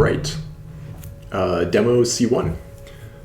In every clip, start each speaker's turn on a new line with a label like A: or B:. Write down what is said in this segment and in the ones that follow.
A: right, demo C1.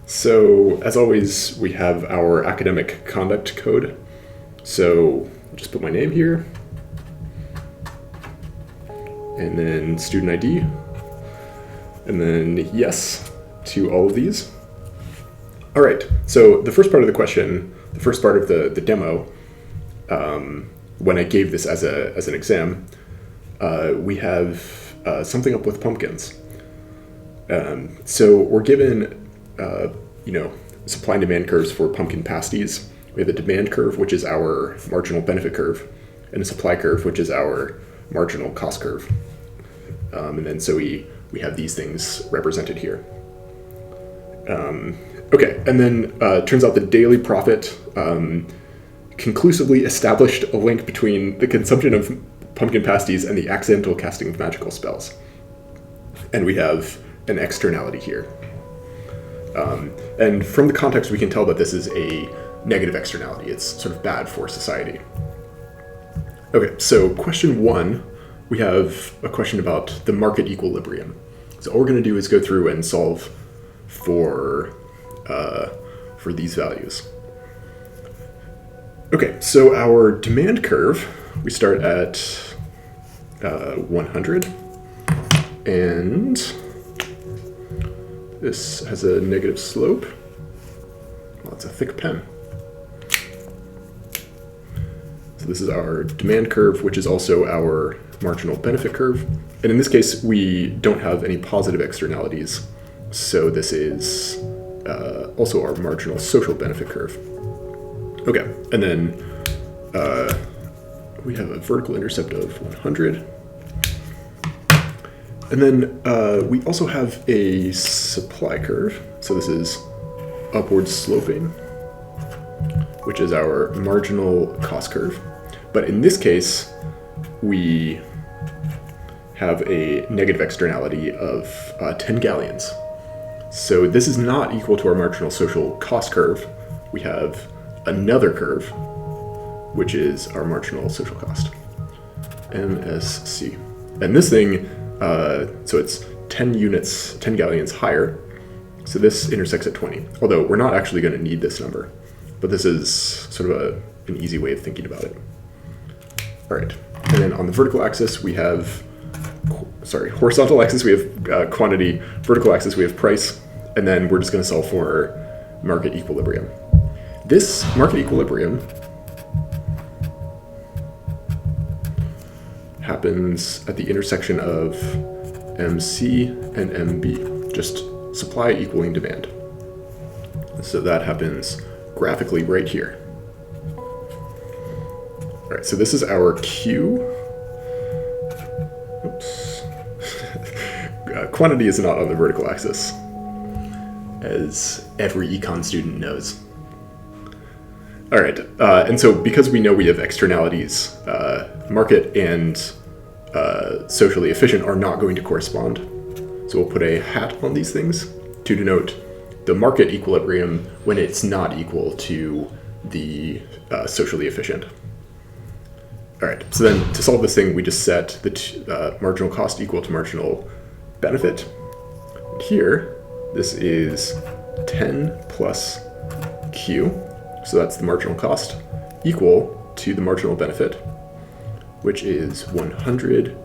A: So as always, we have our academic conduct code. So I'll just put my name here, and then student ID, and then yes to all of these. All right, so the first part of the question, the first part of the demo, when I gave this as an exam, we have something up with pumpkins. So we're given, supply and demand curves for pumpkin pasties. We have a demand curve, which is our marginal benefit curve, and a supply curve, which is our marginal cost curve. And then so we have these things represented here. Okay, and then turns out the daily profit conclusively established a link between the consumption of pumpkin pasties and the accidental casting of magical spells. And we have an externality here. And from the context, we can tell that this is a negative externality. It's sort of bad for society. Okay, so question 1, we have a question about the market equilibrium. So all we're going to do is go through and solve for these values. Okay, so our demand curve, we start at 100, and this has a negative slope. Well, it's a thick pen. So this is our demand curve, which is also our marginal benefit curve. And in this case, we don't have any positive externalities. So this is also our marginal social benefit curve. Okay, and then we have a vertical intercept of 100. And then we also have a supply curve. So this is upward sloping, which is our marginal cost curve. But in this case, we have a negative externality of 10 galleons. So this is not equal to our marginal social cost curve. We have another curve, which is our marginal social cost, MSC. And this thing, so it's 10 units, 10 galleons higher. So this intersects at 20, although we're not actually going to need this number. But this is sort of an easy way of thinking about it. All right, and then on the vertical axis, we have, horizontal axis, we have quantity, vertical axis, we have price, and then we're just going to solve for market equilibrium. This market equilibrium happens at the intersection of MC and MB, just supply equaling demand. So that happens graphically right here. All right, so this is our Q. Oops. Quantity is not on the vertical axis, as every econ student knows. All right, and so because we know we have externalities, market and socially efficient are not going to correspond. So we'll put a hat on these things to denote the market equilibrium when it's not equal to the socially efficient. All right, so then to solve this thing, we just set the marginal cost equal to marginal benefit. And here, this is 10 plus Q, so that's the marginal cost, equal to the marginal benefit, which is 100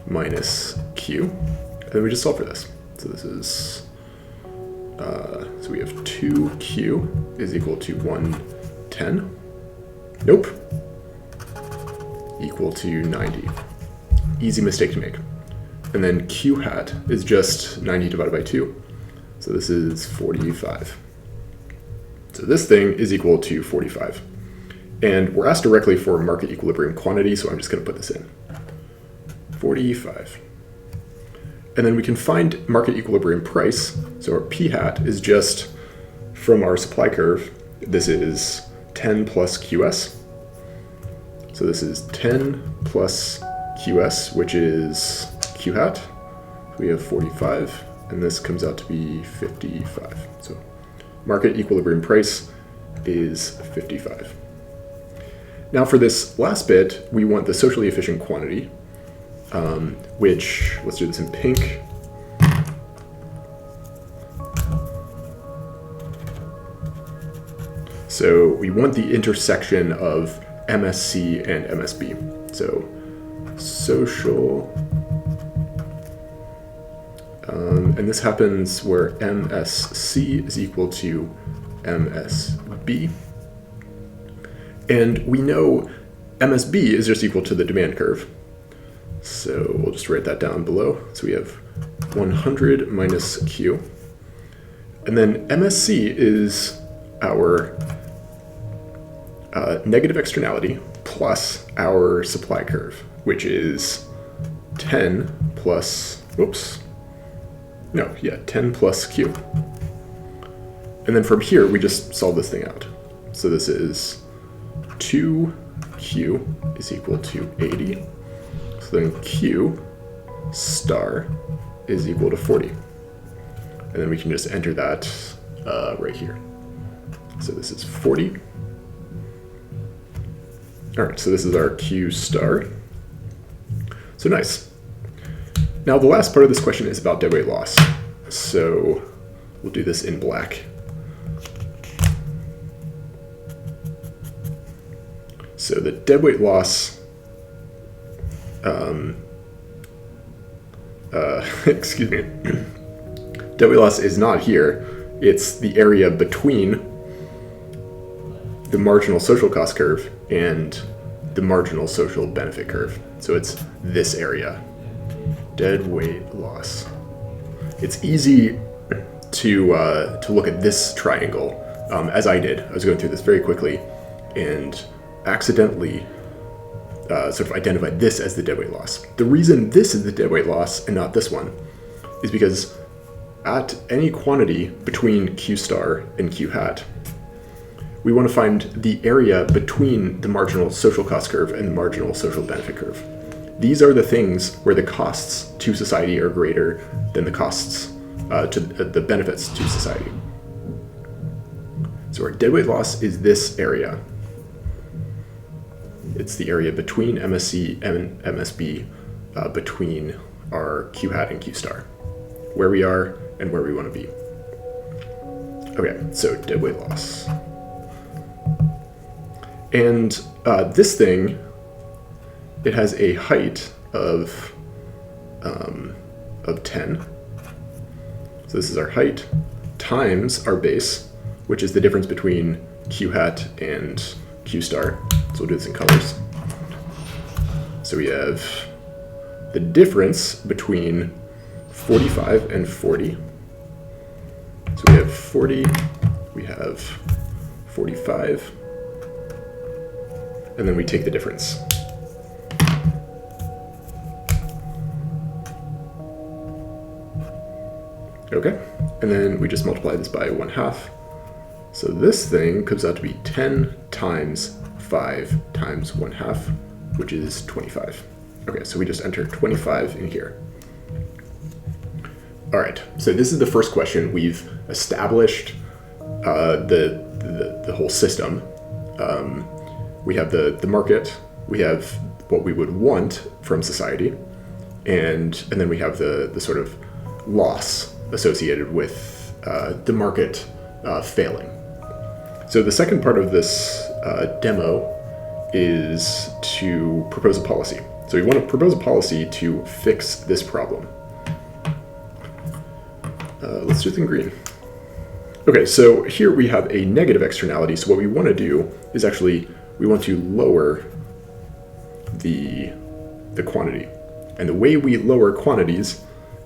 A: minus Q. And then we just solve for this. So this is, so we have 2Q is equal to 110. Nope. Equal to 90. Easy mistake to make. And then Q hat is just 90 divided by 2. So this is 45. So this thing is equal to 45. And we're asked directly for market equilibrium quantity, so I'm just going to put this in. 45. And then we can find market equilibrium price. So our P hat is just from our supply curve. This is 10 plus QS. So this is 10 plus QS, which is Q hat. We have 45, and this comes out to be 55. So market equilibrium price is 55. Now for this last bit, we want the socially efficient quantity, which, let's do this in pink, So we want the intersection of MSC and MSB. So social, and this happens where MSC is equal to MSB. And we know MSB is just equal to the demand curve. So we'll just write that down below. So we have 100 minus Q. And then MSC is our negative externality plus our supply curve, which is 10 plus, 10 plus Q. And then from here, we just solve this thing out. So this is 2Q is equal to 80. So then Q star is equal to 40. And then we can just enter that right here. So this is 40. All right, so this is our Q star. So nice. Now the last part of this question is about deadweight loss. So we'll do this in black. So the deadweight loss, excuse me, deadweight loss is not here. It's the area between the marginal social cost curve and the marginal social benefit curve. So it's this area, deadweight loss. It's easy to look at this triangle, as I did. I was going through this very quickly and accidentally sort of identified this as the deadweight loss. The reason this is the deadweight loss and not this one is because at any quantity between Q star and Q hat, we want to find the area between the marginal social cost curve and the marginal social benefit curve. These are the things where the costs to society are greater than the costs to the benefits to society. So our deadweight loss is this area. It's the area between MSC and MSB, between our Q hat and Q star, where we are and where we want to be. Okay, so deadweight loss. And this thing, it has a height of 10. So this is our height times our base, which is the difference between Q hat and Q star. So we'll do this in colors. So we have the difference between 45 and 40. So we have 40, we have 45, and then we take the difference. Okay, and then we just multiply this by 1/2. So this thing comes out to be 10 times 5 times 1/2, which is 25. Okay, so we just enter 25 in here. All right, so this is the first question. We've established the whole system. We have the market, we have what we would want from society, and then we have the sort of loss associated with the market failing. So the second part of this demo is to propose a policy. So we want to propose a policy to fix this problem. Let's do it in green. Okay, so here we have a negative externality. So what we want to do is actually, we want to lower the quantity. And the way we lower quantities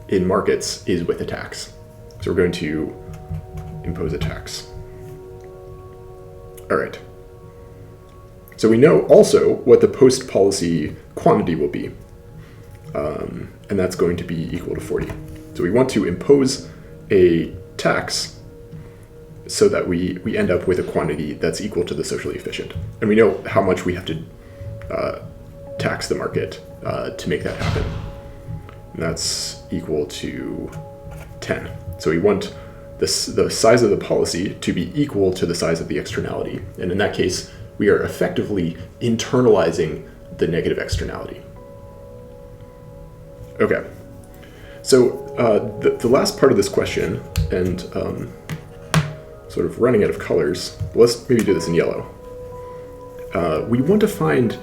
A: in markets is with a tax. So we're going to impose a tax. All right. So we know also what the post-policy quantity will be. And that's going to be equal to 40. So we want to impose a tax so that we end up with a quantity that's equal to the socially efficient. And we know how much we have to tax the market to make that happen. And that's equal to 10. So we want the size of the policy to be equal to the size of the externality. And in that case, we are effectively internalizing the negative externality. Okay. So the last part of this question, and so sort of running out of colors. Let's maybe do this in yellow. We want to find,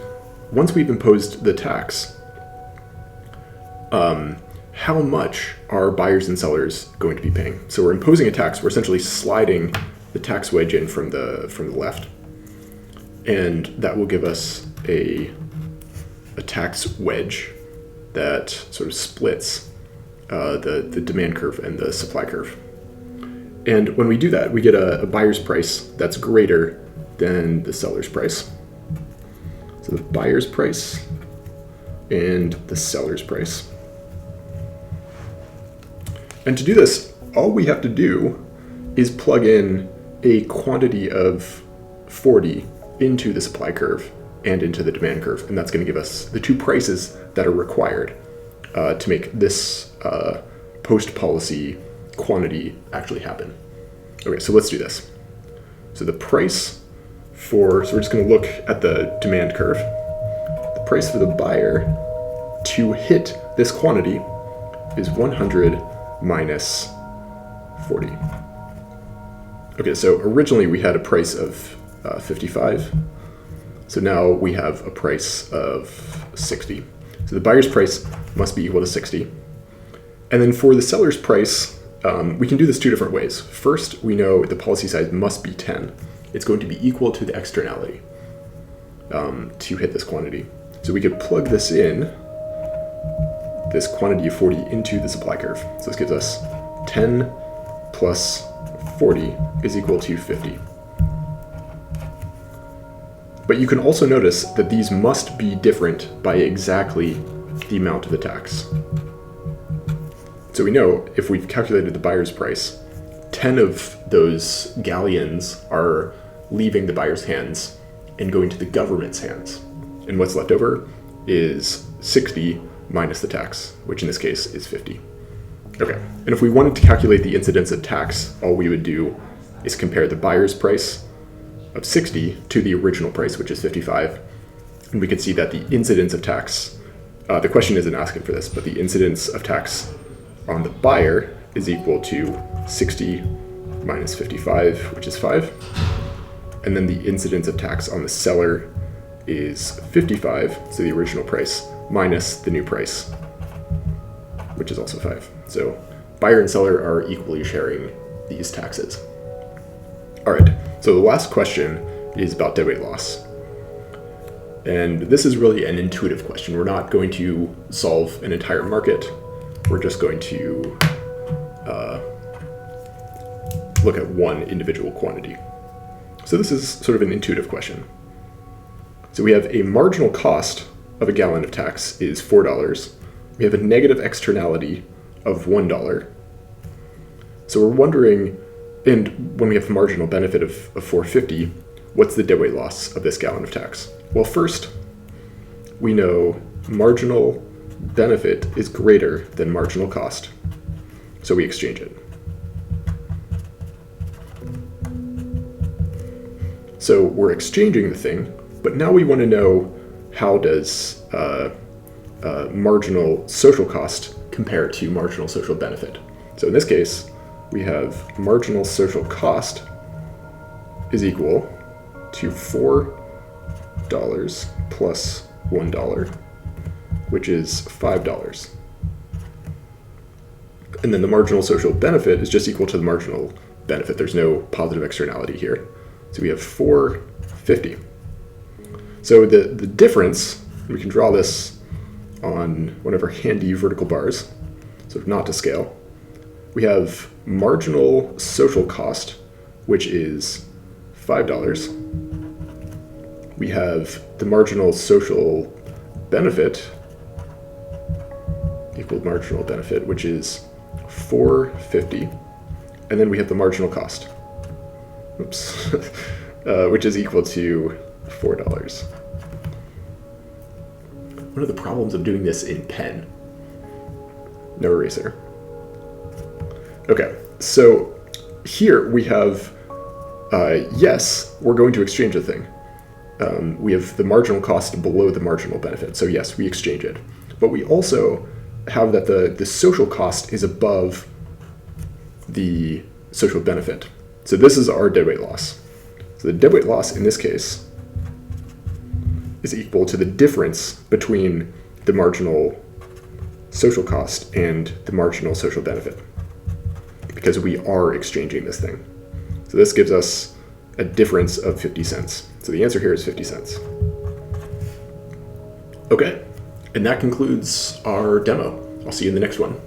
A: once we've imposed the tax, how much are buyers and sellers going to be paying? So we're imposing a tax. We're essentially sliding the tax wedge in from the left, and that will give us a tax wedge that sort of splits the demand curve and the supply curve. And when we do that, we get a buyer's price that's greater than the seller's price. So the buyer's price and the seller's price. And to do this, all we have to do is plug in a quantity of 40 into the supply curve and into the demand curve. And that's going to give us the two prices that are required to make this post-policy quantity actually happen. Okay, so let's do this. So the price so we're just going to look at the demand curve. The price for the buyer to hit this quantity is 100 minus 40. Okay, so originally we had a price of 55. So now we have a price of 60. So the buyer's price must be equal to 60. And then for the seller's price, we can do this two different ways. First, we know the policy size must be 10. It's going to be equal to the externality to hit this quantity. So we could plug this in, this quantity of 40, into the supply curve. So this gives us 10 plus 40 is equal to 50. But you can also notice that these must be different by exactly the amount of the tax. So we know if we've calculated the buyer's price, 10 of those galleons are leaving the buyer's hands and going to the government's hands. And what's left over is 60 minus the tax, which in this case is 50. Okay, and if we wanted to calculate the incidence of tax, all we would do is compare the buyer's price of 60 to the original price, which is 55. And we could see that the incidence of tax, the question isn't asking for this, but the incidence of tax on the buyer is equal to 60 minus 55, which is 5. And then the incidence of tax on the seller is 55, so the original price, minus the new price, which is also 5. So buyer and seller are equally sharing these taxes. All right, so the last question is about deadweight loss. And this is really an intuitive question. We're not going to solve an entire market. We're just going to look at one individual quantity. So this is sort of an intuitive question. So we have a marginal cost of a gallon of tax is $4. We have a negative externality of $1. So we're wondering, and when we have a marginal benefit of $4.50, what's the deadweight loss of this gallon of tax? Well, first, we know marginal benefit is greater than marginal cost, so we exchange it. So we're exchanging the thing, but now we want to know how does marginal social cost compare to marginal social benefit. So in this case, we have marginal social cost is equal to $4 plus $1, which is $5. And then the marginal social benefit is just equal to the marginal benefit. There's no positive externality here. So we have $4.50. So the difference, we can draw this on one of our handy vertical bars, sort of not to scale. We have marginal social cost, which is $5. We have the marginal social benefit equal marginal benefit, which is $4.50. And then we have the marginal cost, which is equal to $4. What are the problems of doing this in pen? No eraser. Okay, so here we have, yes, we're going to exchange a thing. We have the marginal cost below the marginal benefit, so yes, we exchange it. But we also have that the social cost is above the social benefit. So this is our deadweight loss. So the deadweight loss in this case is equal to the difference between the marginal social cost and the marginal social benefit, because we are exchanging this thing. So this gives us a difference of 50 cents. So the answer here is 50 cents. Okay, and that concludes our demo. I'll see you in the next one.